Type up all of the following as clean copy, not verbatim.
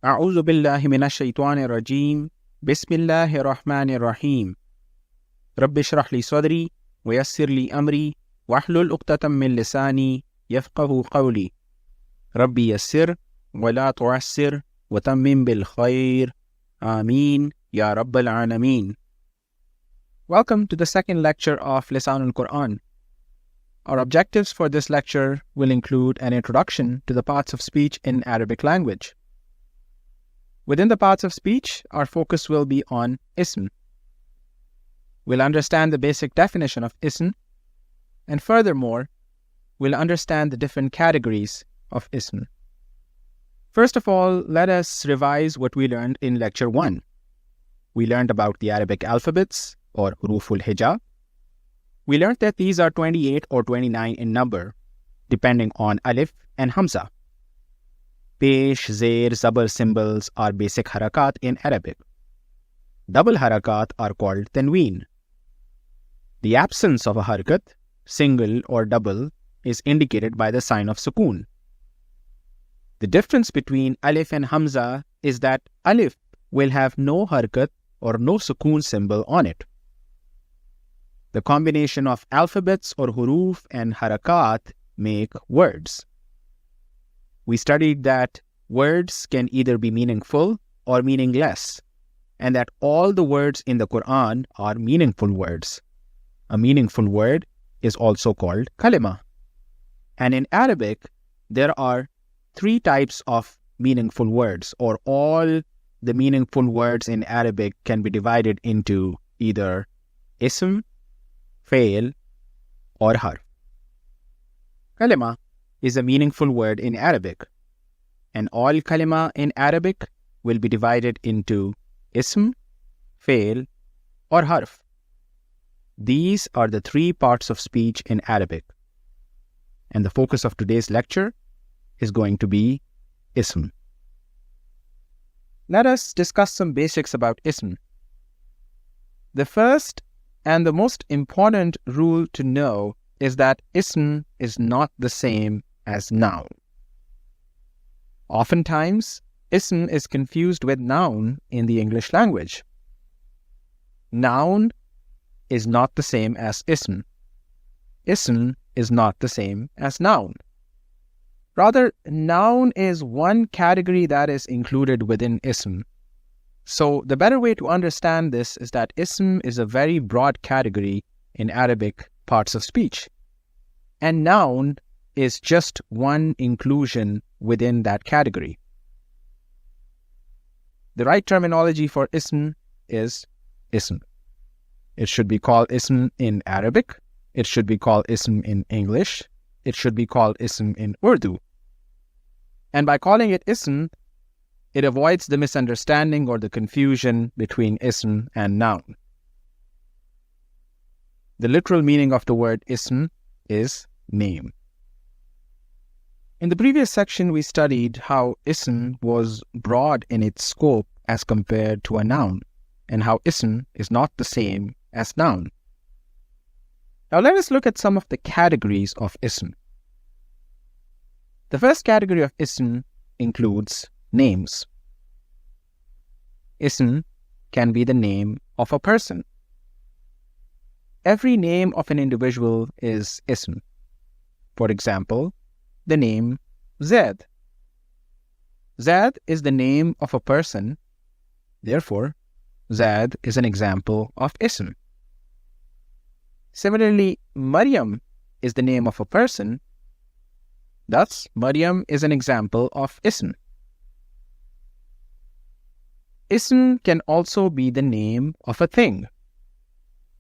أعوذ بالله من الشيطان الرجيم بسم الله الرحمن الرحيم رب اشرح لي صدري ويسر لي أمري واحلل عقدة من لساني يفقه قولي ربي يسر ولا تعسر وتمم بالخير آمين يا رب العالمين. Welcome to the second lecture of Lisan-ul-Quran. Our objectives for this lecture will include an introduction to the parts of speech in Arabic language. Within the parts of speech, our focus will be on ism. We'll understand the basic definition of ism, and furthermore, we'll understand the different categories of ism. First of all, let us revise what we learned in Lecture 1. We learned about the Arabic alphabets, or huruful hija. We learned that these are 28 or 29 in number, depending on alif and hamza. Pesh, Zair, Zabar symbols are basic harakat in Arabic. Double harakat are called tanween. The absence of a harakat, single or double, is indicated by the sign of sukoon. The difference between alif and hamza is that alif will have no harakat or no sukoon symbol on it. The combination of alphabets or huruf and harakat make words. We studied that words can either be meaningful or meaningless, and that all the words in the Quran are meaningful words. A meaningful word is also called kalima. And in Arabic, there are 3 types of meaningful words, or all the meaningful words in Arabic can be divided into either ism, fail, or harf. Kalima is a meaningful word in Arabic, and all kalima in Arabic will be divided into ism, fail, or harf. These are the 3 parts of speech in Arabic, and the focus of today's lecture is going to be ism. Let us discuss some basics about ism. The first and the most important rule to know is that ism is not the same as noun. Oftentimes, ism is confused with noun in the English language. Noun is not the same as ism. Ism is not the same as noun. Rather, noun is one category that is included within ism. So, the better way to understand this is that ism is a very broad category in Arabic parts of speech, and noun is just one inclusion within that category. The right terminology for ism is ism. It should be called ism in Arabic, it should be called ism in English, it should be called ism in Urdu. And by calling it ism, it avoids the misunderstanding or the confusion between ism and noun. The literal meaning of the word ism is name. In the previous section, we studied how ism was broad in its scope as compared to a noun, and how ism is not the same as noun. Now let us look at some of the categories of ism. The first category of ism includes names. Ism can be the name of a person. Every name of an individual is ism. For example, the name Zaid. Zaid is the name of a person. Therefore, Zaid is an example of ism. Similarly, Maryam is the name of a person. Thus, Maryam is an example of ism. Ism can also be the name of a thing.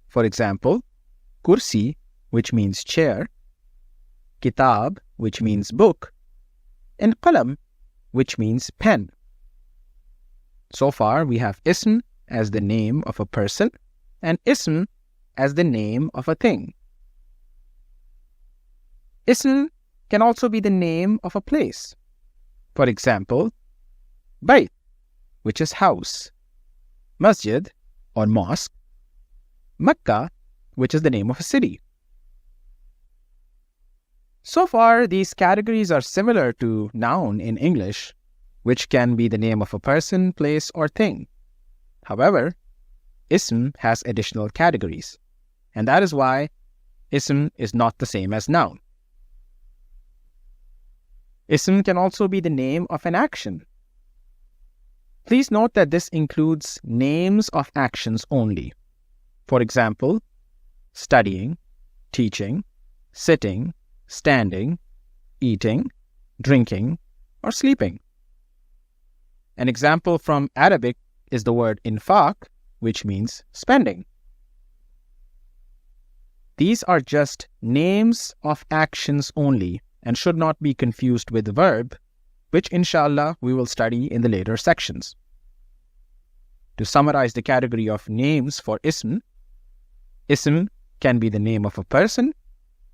For example, kursi, which means chair, kitab, which means book, and qalam, which means pen. So far, we have ism as the name of a person and ism as the name of a thing. Ism can also be the name of a place. For example, Bayt, which is house, Masjid or mosque, Makkah, which is the name of a city. So far, these categories are similar to noun in English, which can be the name of a person, place, or thing. However, ism has additional categories, and that is why ism is not the same as noun. Ism can also be the name of an action. Please note that this includes names of actions only. For example, studying, teaching, sitting, standing, eating, drinking, or sleeping. An example from Arabic is the word infaq, which means spending. These are just names of actions only and should not be confused with the verb, which inshallah we will study in the later sections. To summarize the category of names for ism, ism can be the name of a person,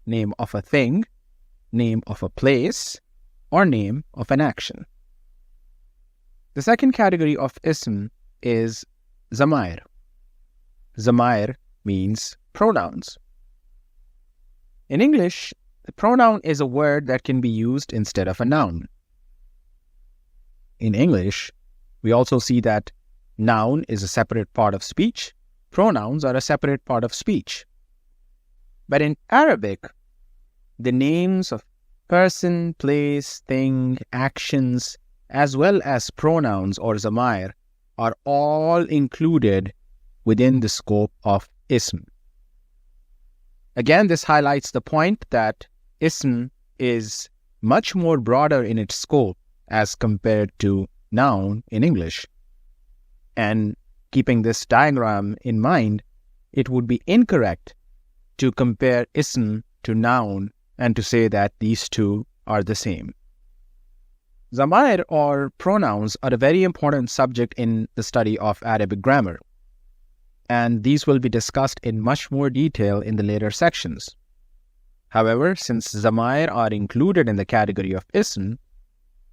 name of a thing, name of a place, or name of an action. The second category of ism is zamair. Zamair means pronouns. In English, the pronoun is a word that can be used instead of a noun. In English, we also see that noun is a separate part of speech, pronouns are a separate part of speech. But in Arabic, the names of person, place, thing, actions, as well as pronouns or zamair are all included within the scope of ism. Again, this highlights the point that ism is much more broader in its scope as compared to noun in English. And keeping this diagram in mind, it would be incorrect to compare ism to noun and to say that these two are the same. Zamair or pronouns are a very important subject in the study of Arabic grammar, and these will be discussed in much more detail in the later sections. However, since zamair are included in the category of ism,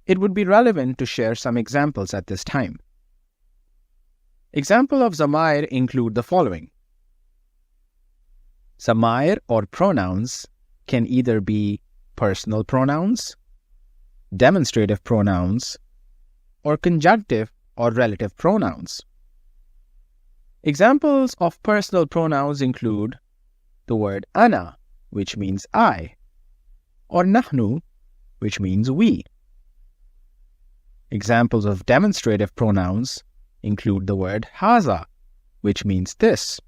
it would be relevant to share some examples at this time. Examples of zamair include the following. Zamair or pronouns can either be personal pronouns, demonstrative pronouns, or conjunctive or relative pronouns. Examples of personal pronouns include the word ana, which means I, or nahnu, which means we. Examples of demonstrative pronouns include the word haza, which means this.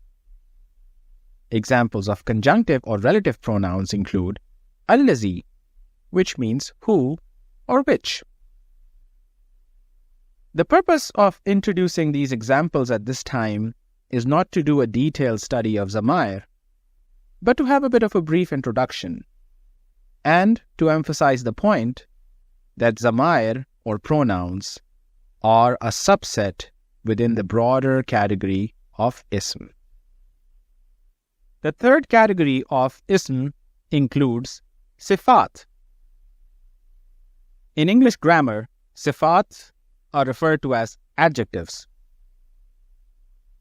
Examples of conjunctive or relative pronouns include allazi, which means who or which. The purpose of introducing these examples at this time is not to do a detailed study of zamair, but to have a bit of a brief introduction and to emphasize the point that zamair or pronouns are a subset within the broader category of ism. The third category of ism includes sifat. In English grammar, sifat are referred to as adjectives.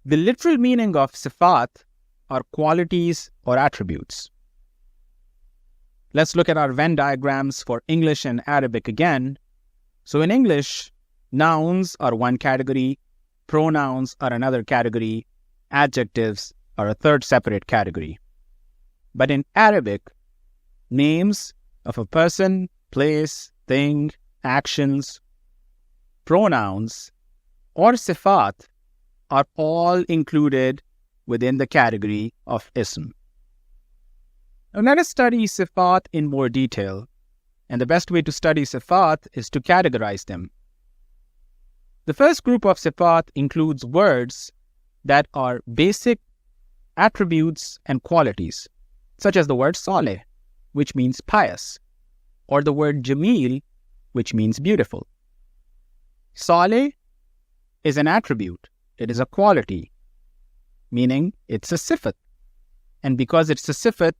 The literal meaning of sifat are qualities or attributes. Let's look at our Venn diagrams for English and Arabic again. So in English, nouns are one category, pronouns are another category, adjectives are a third separate category. But in Arabic, names of a person, place, thing, actions, pronouns, or sifat are all included within the category of ism. Now let us study sifat in more detail, and the best way to study sifat is to categorize them. The first group of sifat includes words that are basic attributes and qualities, such as the word saleh, which means pious, or the word jameel, which means beautiful. Saleh is an attribute, it is a quality, meaning it's a sifat, and because it's a sifat,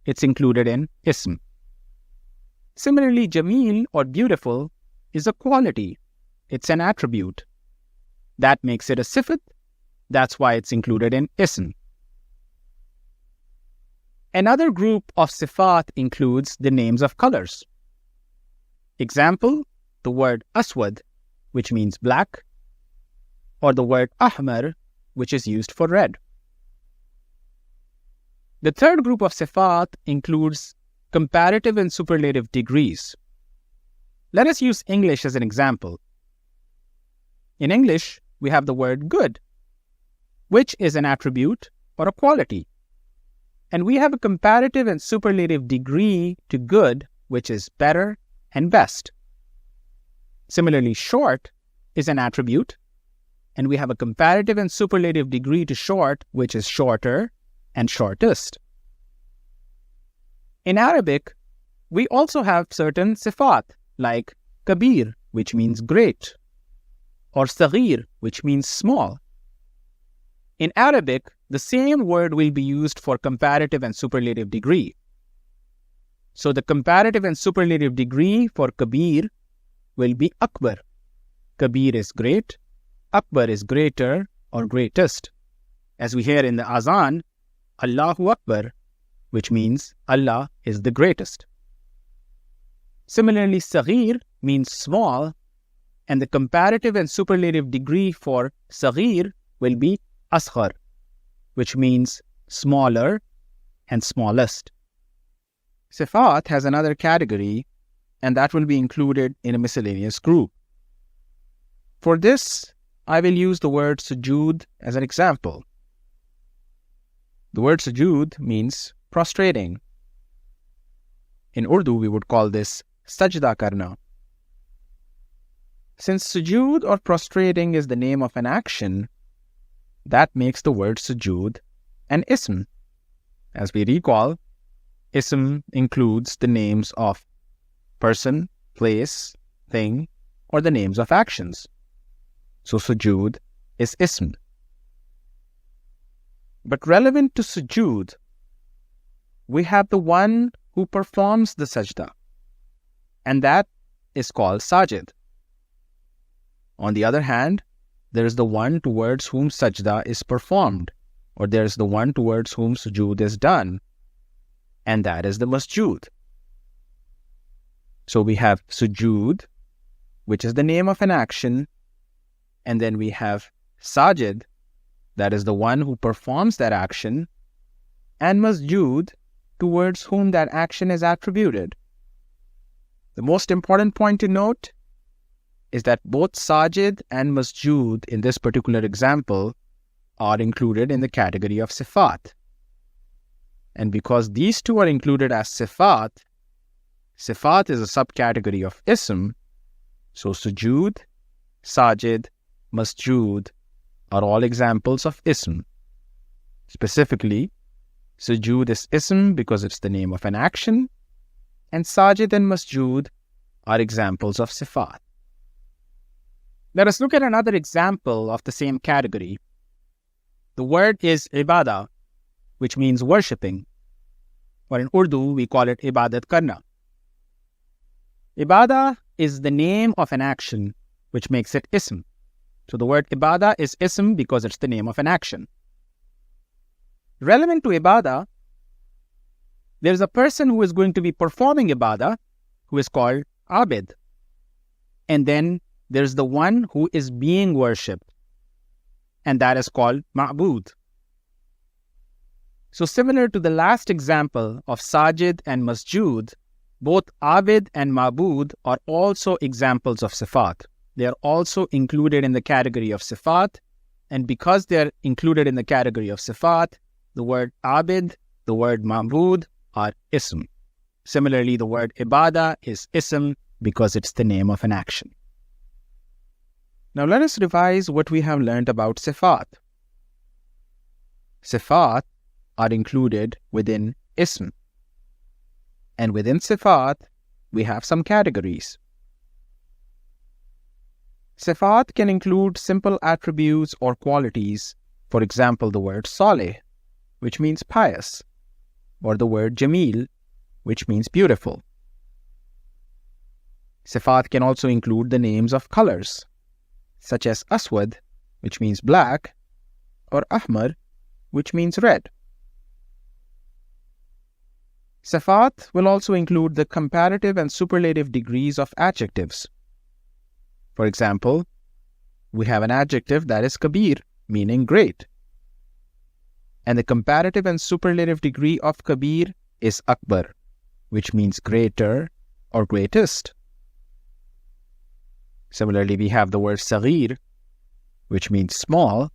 it's included in ism. Similarly, jameel or beautiful is a quality, it's an attribute. That makes it a sifat, that's why it's included in ism. Another group of sifat includes the names of colors. Example, the word aswad which means black, or the word ahmar, which is used for red. The third group of sifat includes comparative and superlative degrees. Let us use English as an example. In English, we have the word good, which is an attribute or a quality. And we have a comparative and superlative degree to good, which is better and best. Similarly, short is an attribute, and we have a comparative and superlative degree to short, which is shorter and shortest. In Arabic, we also have certain sifat, like kabir, which means great, or saghir, which means small. In Arabic, the same word will be used for comparative and superlative degree. So the comparative and superlative degree for kabir will be akbar. Kabir is great, akbar is greater or greatest. As we hear in the azan, Allahu Akbar, which means Allah is the greatest. Similarly, saghir means small, and the comparative and superlative degree for saghir will be asghar, which means smaller and smallest. Sifat has another category, and that will be included in a miscellaneous group. For this, I will use the word sujood as an example. The word sujood means prostrating. In Urdu, we would call this sajda karna. Since sujood or prostrating is the name of an action, that makes the word sujood an ism. As we recall, ism includes the names of person, place, thing, or the names of actions. So sujood is ism. But relevant to sujood, we have the one who performs the sajda, and that is called sajid. On the other hand, there is the one towards whom sajda is performed, or there is the one towards whom sujood is done, and that is the masjood. So we have sujood, which is the name of an action, and then we have sajid, that is the one who performs that action, and masjood, towards whom that action is attributed. The most important point to note is that both sajid and masjood in this particular example are included in the category of sifat. And because these two are included as sifat, sifat is a subcategory of ism, so sujood, sajid, masjood are all examples of ism. Specifically, sujood is ism because it's the name of an action, and sajid and masjood are examples of sifat. Let us look at another example of the same category. The word is ibadah, which means worshipping, or in Urdu we call it ibadat karna. Ibadah is the name of an action, which makes it ism. So the word ibadah is ism because it's the name of an action. Relevant to ibadah, there is a person who is going to be performing ibadah, who is called abid. And then there's the one who is being worshipped, and that is called ma'bud. So similar to the last example of sajid and masjood, both abid and ma'bud are also examples of sifat. They are also included in the category of sifat, and because they are included in the category of sifat, the word abid, the word ma'bud are ism. Similarly, the word ibadah is ism because it's the name of an action. Now let us revise what we have learned about sifat. Sifat are included within ism. And within sifat, we have some categories. Sifat can include simple attributes or qualities, for example, the word saleh, which means pious, or the word jameel, which means beautiful. Sifat can also include the names of colors, such as aswad, which means black, or ahmar, which means red. Sifat will also include the comparative and superlative degrees of adjectives. For example, we have an adjective that is kabir, meaning great. And the comparative and superlative degree of kabir is akbar, which means greater or greatest. Similarly, we have the word saghir, which means small,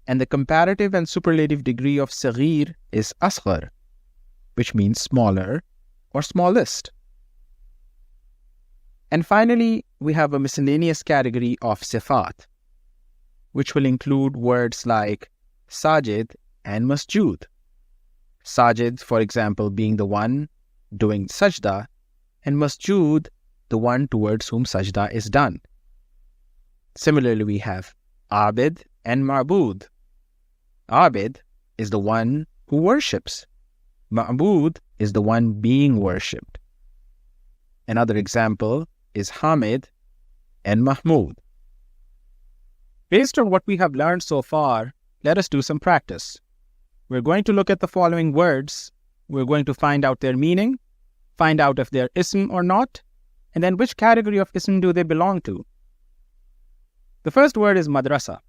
and the comparative and superlative degree of saghir is asghar, which means smaller or smallest. And finally, we have a miscellaneous category of sifat, which will include words like sajid and masjud. Sajid, for example, being the one doing sajda, and masjud, the one towards whom sajda is done. Similarly, we have abid and ma'bud. Abid is the one who worships. Ma'bud is the one being worshipped. Another example is Hamid and Mahmud. Based on what we have learned so far, let us do some practice. We're going to look at the following words. We're going to find out their meaning, find out if they're ism or not, and then which category of ism do they belong to. The first word is madrasa.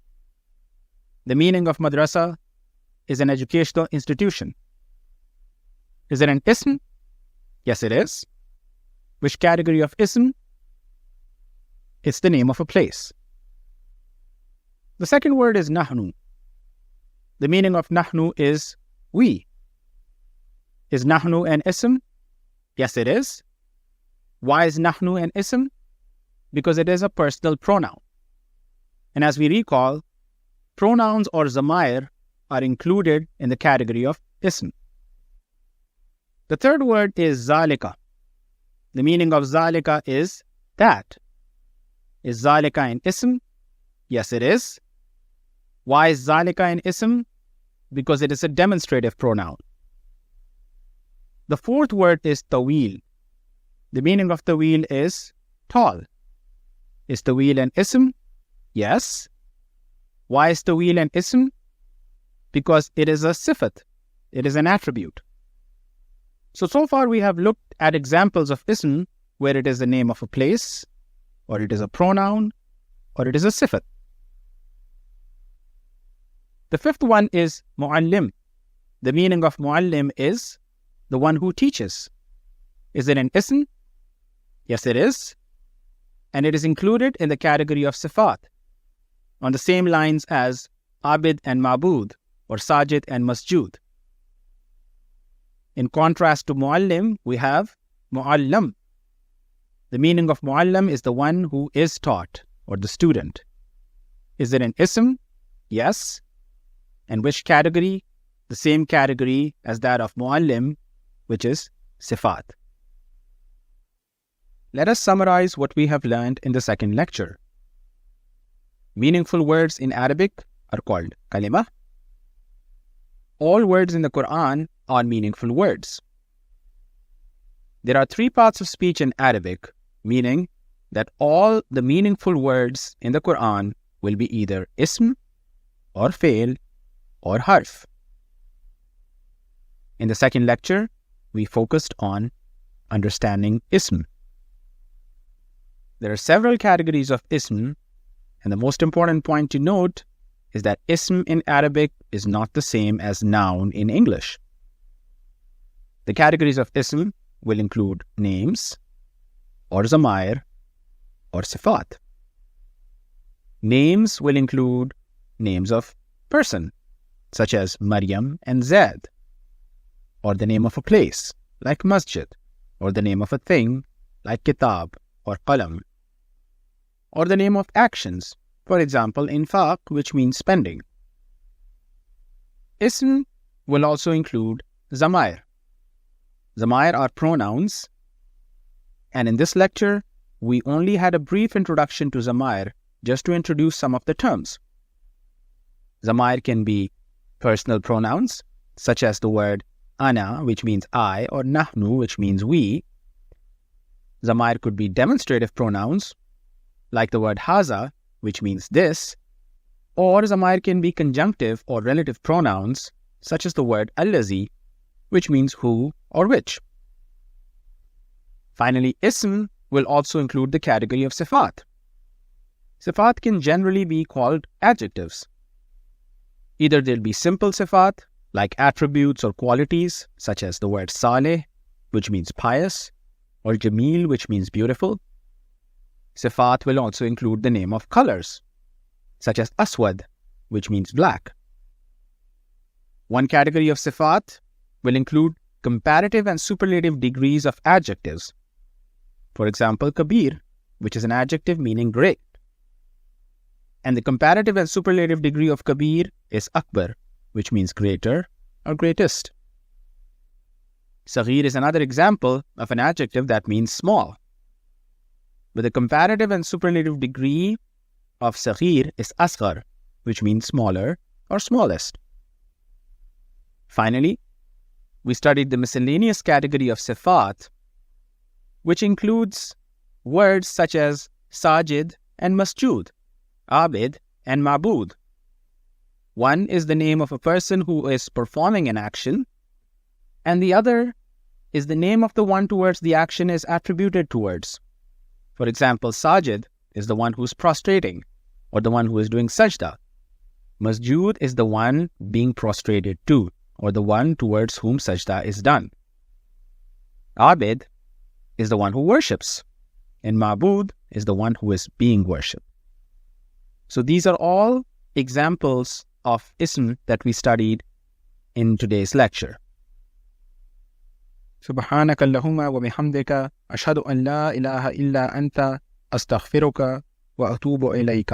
The meaning of madrasa is an educational institution. Is it an ism? Yes, it is. Which category of ism? It's the name of a place. The second word is nahnu. The meaning of nahnu is we. Is nahnu an ism? Yes, it is. Why is nahnu an ism? Because it is a personal pronoun. And as we recall, pronouns or zamair are included in the category of ism. The third word is zalika. The meaning of zalika is that. Is zalika an ism? Yes, it is. Why is zalika an ism? Because it is a demonstrative pronoun. The fourth word is tawil. The meaning of tawil is tall. Is tawil an ism? Yes. Why is tawil an ism? Because it is a sifat. It is an attribute. So far we have looked at examples of ism where it is the name of a place, or it is a pronoun, or it is a sifat. The fifth one is muallim. The meaning of muallim is the one who teaches. Is it an ism? Yes, it is. And it is included in the category of sifat, on the same lines as abid and ma'bud, or sajid and masjud. In contrast to muallim, we have muallam. The meaning of muallam is the one who is taught, or the student. Is it an ism? Yes. And which category? The same category as that of muallim, which is sifat. Let us summarize what we have learned in the second lecture. Meaningful words in Arabic are called kalima. All words in the Quran are meaningful words. There are 3 parts of speech in Arabic, meaning that all the meaningful words in the Quran will be either ism, or fail, or harf. In the second lecture, we focused on understanding ism. There are several categories of ism, and the most important point to note is that ism in Arabic is not the same as noun in English. The categories of ism will include names, or zamair, or sifat. Names will include names of person, such as Maryam and Zaid, or the name of a place, like masjid, or the name of a thing, like kitab or qalam, or the name of actions, for example, infaq, which means spending. Ism will also include zamair. Zamair are pronouns, and in this lecture, we only had a brief introduction to zamair just to introduce some of the terms. Zamair can be personal pronouns, such as the word ana, which means I, or nahnu, which means we. Zamair could be demonstrative pronouns, like the word haza, which means this, or zamair can be conjunctive or relative pronouns, such as the word allazi, which means who or which. Finally, ism will also include the category of sifat, Sifat can generally be called adjectives. Either they'll be simple sifat, like attributes or qualities, such as the word saleh, which means pious, or jameel, which means beautiful. Sifat will also include the name of colors, such as aswad, which means black. One category of sifat will include comparative and superlative degrees of adjectives. For example, kabir, which is an adjective meaning great. And the comparative and superlative degree of kabir is akbar, which means greater or greatest. Saghir is another example of an adjective that means small. But the comparative and superlative degree of saghir is asghar, which means smaller or smallest. Finally, we studied the miscellaneous category of sifat, which includes words such as sajid and masjud, abid and ma'bud. One is the name of a person who is performing an action, and the other is the name of the one towards the action is attributed towards. For example, sajid is the one who is prostrating, or the one who is doing sajda. Masjud is the one being prostrated to, or the one towards whom sajda is done. Abid is the one who worships, and ma'bud is the one who is being worshipped. So these are all examples of ism that we studied in today's lecture. سبحانك اللهم وبحمدك أشهد أن لا إله إلا أنت أستغفرك وأتوب إليك.